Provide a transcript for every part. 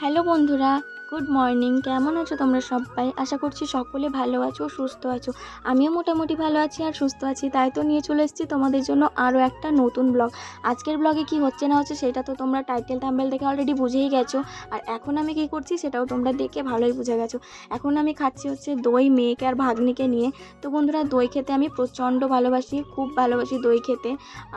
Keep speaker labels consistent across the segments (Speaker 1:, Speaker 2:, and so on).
Speaker 1: Hello বন্ধুরা, good morning. কেমন আছো তোমরা সবাই? আশা করছি সকলে ভালো আছো, সুস্থ আছো। আমিও মোটামুটি ভালো আছি আর সুস্থ আছি, তাই তো নিয়ে চলে এসেছি তোমাদের জন্য আরও একটা নতুন ব্লগ। আজকের ব্লগে কি হচ্ছে না হচ্ছে সেটা তো তোমরা টাইটেল থাম্বনেল দেখে অলরেডি বুঝেই গেছো। আর এখন আমি কি করছি সেটাও তোমরা দেখে ভালোই বুঝে গেছো। এখন আমি খাচ্ছি হচ্ছে দই, মেয়েকে আর ভাগ্নিকে নিয়ে। তো বন্ধুরা, দই খেতে আমি প্রচণ্ড ভালোবাসি, খুব ভালোবাসি দই খেতে।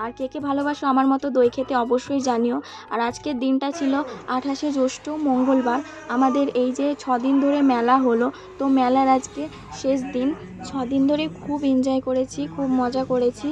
Speaker 1: আর কে কে ভালোবাসো আমার মতো দই খেতে অবশ্যই জানিও। আর আজকের দিনটা ছিল 28শে জ্যৈষ্ঠ, মঙ্গলবার। আমাদের এই যে 6 দিন ধরে মেলা হলো, তো মেলার আজকে শেষ দিন। 6 দিন ধরে খুব এনজয় করেছি, খুব মজা করেছি।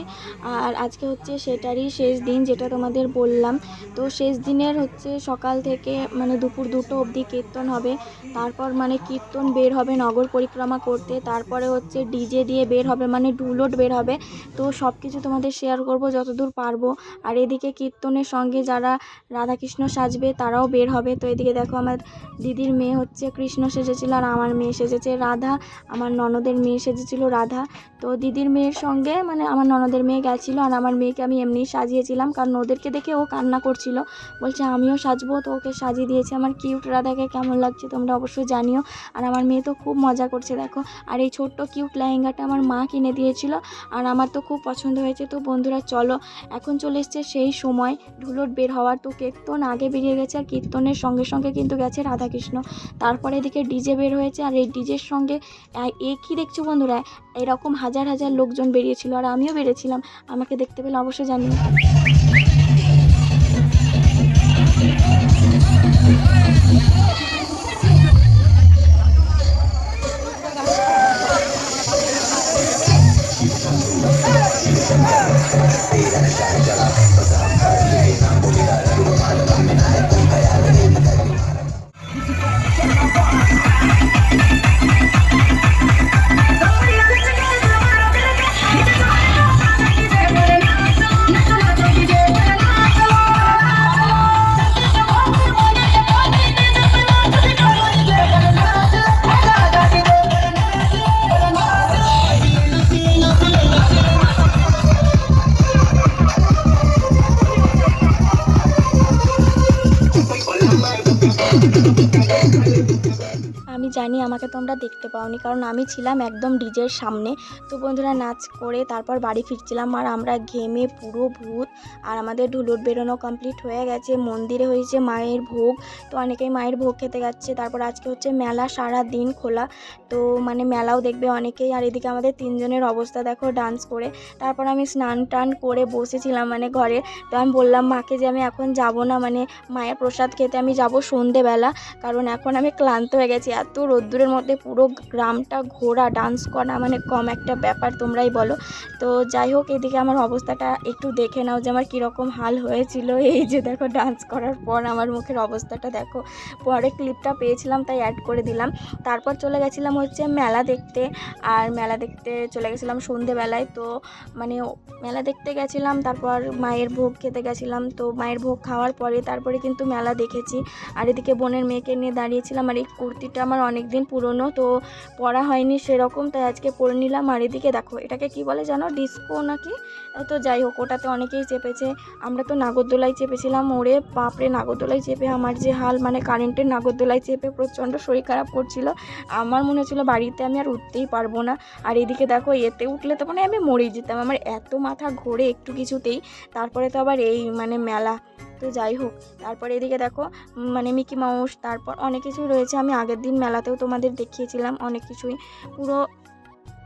Speaker 1: আর আজকে হচ্ছে সেটারই শেষ দিন, যেটা তোমাদের বললাম। তো শেষ দিনের হচ্ছে সকাল থেকে মানে দুপুর 2টো অবধি কীর্তন হবে। তারপর মানে কীর্তন বের হবে নগর পরিক্রমা করতে, তারপরে হচ্ছে ডিজে দিয়ে বের হবে, মানে ঢুলোট বের হবে। তো সব কিছু তোমাদের শেয়ার করব যতদূর পারবো। আর এদিকে কীর্তনের সঙ্গে যারা রাধাকৃষ্ণ সাজবে তারাও বের হবে। তো এদিকে দেখো, আমার দিদির মেয়ে হচ্ছে কৃষ্ণ সেজেছিল আর আমার মেয়ে সেজেছে রাধা। আমার ননদের মেয়ে সেজেছিল রাধা। তো দিদির মেয়ের সঙ্গে মানে আমার ননদের মেয়ে গেছিলো, আর আমার মেয়েকে আমি এমনিই সাজিয়েছিলাম, কারণ ওদেরকে দেখে ও কান্না করছিল, বলছে আমিও সাজবো। তো ওকে সাজিয়ে দিয়েছি। আমার কিউট রাধাকে কেমন লাগছে তোমরা অবশ্যই জানিও। আর আমার মেয়ে তো খুব মজা করছে দেখো। আর এই ছোট্ট কিউট লেহেঙ্গাটা আমার মা কিনে দিয়েছিল, আর আমার তো খুব পছন্দ হয়েছে। তো বন্ধুরা চলো, এখন চলে এসছে সেই সময় ঢুলোট বের হওয়ার। তো কীর্তন আগে বেরিয়ে গেছে, আর কীর্তনের সঙ্গে সঙ্গে কিন্তু গেছে রাধাকৃষ্ণ। তারপরে এদিকে ডিজে বের হয়েছে, আর এই ডিজের সঙ্গে কি দেখছো বন্ধুরা, এরকম হাজার হাজার লোকজন বেরিয়েছিল, আর আমিও বেরিয়েছিলাম। আমাকে দেখতে পেলে অবশ্যই জানিও। আমি জানি আমাকে তোমরা দেখতে পাওনি, কারণ আমি ছিলাম একদম ডিজের সামনে। তো বন্ধুরা, নাচ করে তারপর বাড়ি ফিরছিলাম, আর আমরা ঘেমে পুরো ভূত। আর আমাদের ঢুলুট বেরোনো কমপ্লিট হয়ে গেছে। মন্দিরে হয়েছে মায়ের ভোগ, তো অনেকেই মায়ের ভোগ খেতে যাচ্ছে। তারপর আজকে হচ্ছে মেলা, সারা দিন খোলা। তো মানে মেলাও দেখবে অনেকেই। আর এদিকে আমাদের তিনজনের অবস্থা দেখো, ডান্স করে। তারপর আমি স্নান টান করে বসেছিলাম মানে ঘরে। তো আমি বললাম মাকে যে আমি এখন যাব না, মানে মায়ের প্রসাদ খেতে আমি যাব সন্ধেবেলা, কারণ এখন আমি ক্লান্ত হয়ে গেছি। এত রোদ্দুরের মধ্যে পুরো গ্রামটা ঘোরা, ডান্স করা মানে কম একটা ব্যাপার, তোমরাই বলো। তো যাই হোক, এদিকে আমার অবস্থাটা একটু দেখে নাও যে আমার কীরকম হাল হয়েছিল। এই যে দেখো, ডান্স করার পর আমার মুখের অবস্থাটা দেখো। পরে ক্লিপটা পেয়েছিলাম তাই অ্যাড করে দিলাম। তারপর চলে গেছিলাম হচ্ছে মেলা দেখতে। আর মেলা দেখতে চলে গেছিলাম সন্ধেবেলায়। তো মানে মেলা দেখতে গেছিলাম, তারপর মায়ের ভোগ খেতে গেছিলাম। তো মায়ের ভোগ খাওয়ার পরে তারপরে কিন্তু মেলা দেখেছি। আর এদিকে বোনের মেয়েকে নিয়ে দাঁড়িয়েছিলাম। আর এই কুর্তিটা আমার অনেক দিন পুরনো, তো পরা হয়নি সেরকম, তাই আজকে পরে নিলাম। আর এদিকে দেখো, এটাকে কি বলে জানো, ডিস্কো নাকি? তো যাই হোক, ওটাতে অনেকেই চেপেছে। আমরা তো নাগরদোলায় চেপেছিলাম। ওরে বাপরে, নাগরদোলায় চেপে আমার যে হাল, মানে কারেন্টের নাগরদোলায় চেপে প্রচণ্ড শরীর খারাপ করছিল। আমার মনে হচ্ছিল বাড়িতে আমি আর উঠতেই পারবো না। আর এদিকে দেখো, এতে উঠলে তো মানে আমি মরেই যেতাম, আমার এত মাথা ঘোরে একটু কিছুতেই। তারপরে তো আবার এই মানে মেলা। তো যাই হোক, তারপরে এদিকে দেখো মানে মিকি মাউস, তারপর অনেক কিছুই রয়েছে। আমি আগের দিন মেলাতেও তোমাদের দেখিয়েছিলাম অনেক কিছুই, পুরো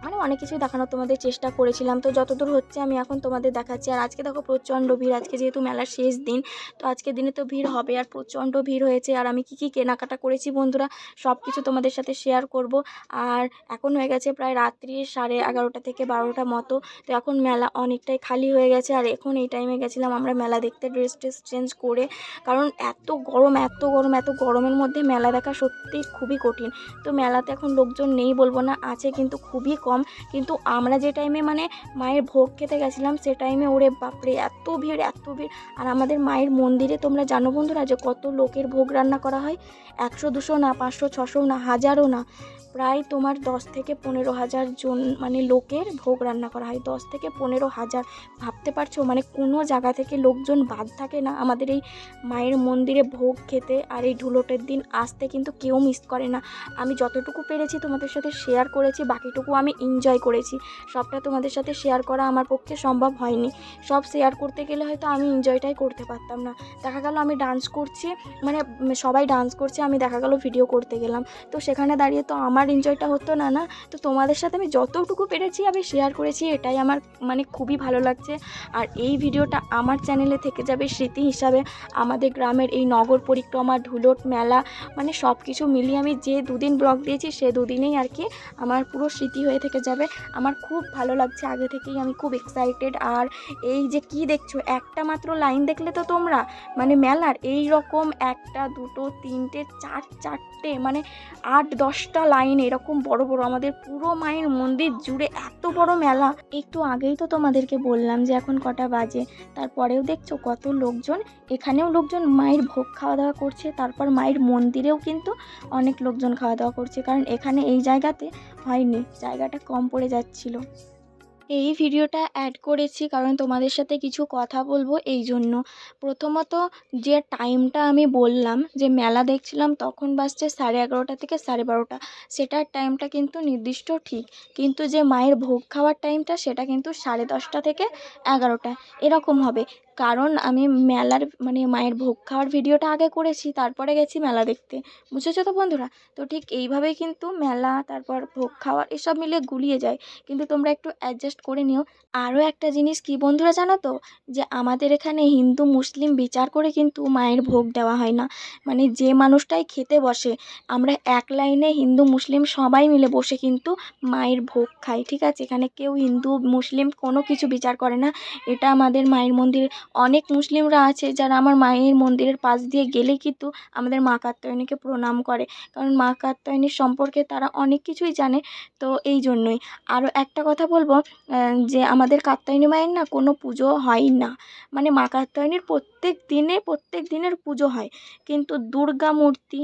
Speaker 1: মানে অনেক কিছুই দেখানোর তোমাদের চেষ্টা করেছিলাম। তো যতদূর হচ্ছে আমি এখন তোমাদের দেখাচ্ছি। আর আজকে দেখো প্রচণ্ড ভিড়, আজকে যেহেতু মেলার শেষ দিন, তো আজকের দিনে তো ভিড় হবে, আর প্রচণ্ড ভিড় হয়েছে। আর আমি কি কেনাকাটা করেছি বন্ধুরা, সব কিছু তোমাদের সাথে শেয়ার করব। আর এখন হয়ে গেছে প্রায় রাত্রি 11:30 থেকে 12টা মতো। তো এখন মেলা অনেকটাই খালি হয়ে গেছে। আর এখন এই টাইমে গেছিলাম আমরা মেলা দেখতে, ড্রেস চেঞ্জ করে, কারণ এত গরম এত গরম, এত গরমের মধ্যে মেলা দেখা সত্যি খুবই কঠিন। তো মেলাতে এখন লোকজন নেই বলবো না, আছে কিন্তু খুবই কম কম, কিন্তু আমরা যে টাইমে মানে মায়ের ভোগ খেতে গেছিলাম সে টাইমে ওরে বাপরে এত ভিড় এত ভিড়। আর আমাদের মায়ের মন্দিরে তোমরা জানো বন্ধুরা যে কত লোকের ভোগ রান্না করা হয়, 100-200 না, 500-600 না, হাজারও না, প্রায় তোমার 10 থেকে 15 হাজার জন মানে লোকের ভোগ রান্না করা হয়, 10 থেকে 15 হাজার। ভাবতে পারছো মানে কোনো জায়গা থেকে লোকজন বাদ থাকে না আমাদের এই মায়ের মন্দিরে ভোগ খেতে। আর এই ধুলোটের দিন আসতে কিন্তু কেউ মিস করে না। আমি যতটুকু পেরেছি তোমাদের সাথে শেয়ার করেছি, বাকিটুকু আমি এনজয় করেছি। সবটা তোমাদের সাথে শেয়ার করা আমার পক্ষে সম্ভব হয়নি। সব শেয়ার করতে গেলে হয়তো আমি এনজয়টাই করতে পারতাম না। দেখা গেল আমি ডান্স করছি, মানে সবাই ডান্স করছে, আমি দেখা গেল ভিডিও করতে গেলাম, তো সেখানে দাঁড়িয়ে তো আমার এনজয়টা হতো না না। তো তোমাদের সাথে আমি যতটুকু পেরেছি আমি শেয়ার করেছি, এটাই আমার মানে খুবই ভালো লাগছে। আর এই ভিডিওটা আমার চ্যানেলে থেকে যাবে স্মৃতি হিসাবে। আমাদের গ্রামের এই নগর পরিক্রমা, ধুলোট মেলা, মানে সব কিছু মিলিয়ে আমি যে দুদিন ব্লগ দিয়েছি সে দুদিনেই আর কি আমার পুরো স্মৃতি হয়ে থেকে যাবে। আমার খুব ভালো লাগছে, আগে থেকেই আমি খুব এক্সাইটেড। আর এই যে কি দেখছো, একটা মাত্র লাইন দেখলে তো তোমরা মানে মেলার এই রকম 1, 2, 3, 4 মানে 8-10টা লাইন এরকম বড় বড় আমাদের পুরো মায়ের মন্দির জুড়ে এত বড় মেলা। একটু আগেই তো তোমাদেরকে বললাম যে এখন কটা বাজে, তারপরেও দেখছো কত লোকজন। এখানেও লোকজন মায়ের ভোগ খাওয়া দাওয়া করছে, তারপর মায়ের মন্দিরেও কিন্তু অনেক লোকজন খাওয়া দাওয়া করছে, কারণ এখানে এই জায়গাতে হয়নি, জায়গাটা কম পড়ে যাচ্ছিল। এই ভিডিওটা অ্যাড করেছি কারণ তোমাদের সাথে কিছু কথা বলবো এই জন্য। প্রথমত যে টাইমটা আমি বললাম যে মেলা দেখছিলাম তখন বাজছে 11:30 থেকে 12:30, সেটার টাইমটা কিন্তু নির্দিষ্ট ঠিক, কিন্তু যে মায়ের ভোগ খাওয়ার টাইমটা সেটা কিন্তু 10:30 থেকে 11টা এরকম হবে। কারণ আমি মেলার মানে মায়ের ভোগ খাওয়ার ভিডিওটা আগে করেছি, তারপরে গেছি মেলা দেখতে, বুঝেছো তো বন্ধুরা? তো ঠিক এইভাবেই কিন্তু মেলা তারপর ভোগ খাওয়ার এসব মিলে গুলিয়ে যায়, কিন্তু তোমরা একটু অ্যাডজাস্ট করে নিও। আরও একটা জিনিস কি বন্ধুরা জানো তো, যে আমাদের এখানে হিন্দু মুসলিম বিচার করে কিন্তু মায়ের ভোগ দেওয়া হয় না। মানে যে মানুষটাই খেতে বসে, আমরা এক লাইনে হিন্দু মুসলিম সবাই মিলে বসে কিন্তু মায়ের ভোগ খাই, ঠিক আছে? এখানে কেউ হিন্দু মুসলিম কোনো কিছু বিচার করে না। এটা আমাদের মায়ের মন্দির। অনেক মুসলিমরা আছে যারা আমার মায়ের মন্দিরের পাশ দিয়ে গেলেই কিন্তু আমাদের মা কাত্যায়নীকে প্রণাম করে, কারণ মা কাত্যায়নীর সম্পর্কে তারা অনেক কিছুই জানে। তো এই জন্যই। আরও একটা কথা বলবো, যে আমাদের কাত্যায়নী মায়ের না কোনো পুজো হয় না, মানে মা কাত্যায়নীর প্রত্যেক দিনের পুজো হয়, কিন্তু দুর্গা মূর্তি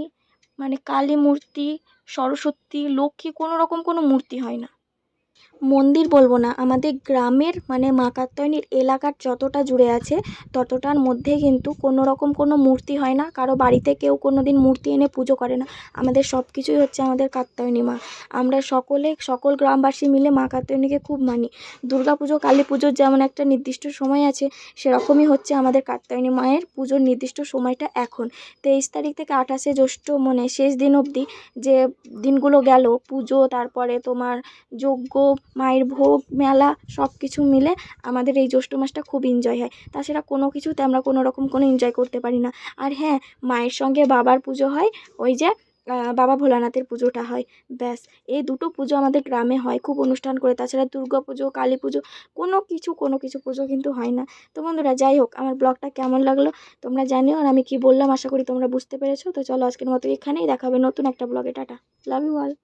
Speaker 1: মানে কালী মূর্তি, সরস্বতী, লক্ষ্মী কোনো রকম কোনো মূর্তি হয় না। মন্দির বলবো না, আমাদের গ্রামের মানে মা কাত্যায়নীর এলাকার যতটা জুড়ে আছে ততটার মধ্যে কিন্তু কোনো রকম কোনো মূর্তি হয় না, কারো বাড়িতে কেউ কোনো দিন মূর্তি এনে পুজো করে না। আমাদের সব কিছুই হচ্ছে আমাদের কাত্যায়নী মা। আমরা সকল গ্রামবাসী মিলে মা কাত্যায়নীকে খুব মানি। দুর্গা পুজো কালী পুজোর যেমন একটা নির্দিষ্ট সময় আছে, সেরকমই হচ্ছে আমাদের কাত্যায়নী মায়ের পুজোর নির্দিষ্ট সময়টা এখন 23 তারিখ থেকে 28শে জ্যৈষ্ঠ মানে শেষ দিন অবধি যে দিনগুলো গেল পুজো, তারপরে তোমার যজ্ঞ, মায়ের ভোগ, মেলা সব কিছু মিলে আমাদের এই জ্যৈষ্ঠ মাসটা খুব এনজয় হয়। তাছাড়া কোনো কিছুতে আমরা কোনো রকম কোনো এনজয় করতে পারি না। আর হ্যাঁ, মায়ের সঙ্গে বাবার পুজো হয়, ওই যে বাবা ভোলানাথের পুজোটা হয়, ব্যাস। এই দুটো পুজো আমাদের গ্রামে হয় খুব অনুষ্ঠান করে। তাছাড়া দুর্গা পুজো, কালী পুজো কোনো কিছু পুজো কিন্তু হয় না। তো বন্ধুরা যাই হোক, আমার ব্লগটা কেমন লাগলো তোমরা জানিও, আর আমি কি বললাম আশা করি তোমরা বুঝতে পেরেছো। তো চলো আজকের মতো এখানেই, দেখা হবে নতুন একটা ব্লগে। Tata, love you all.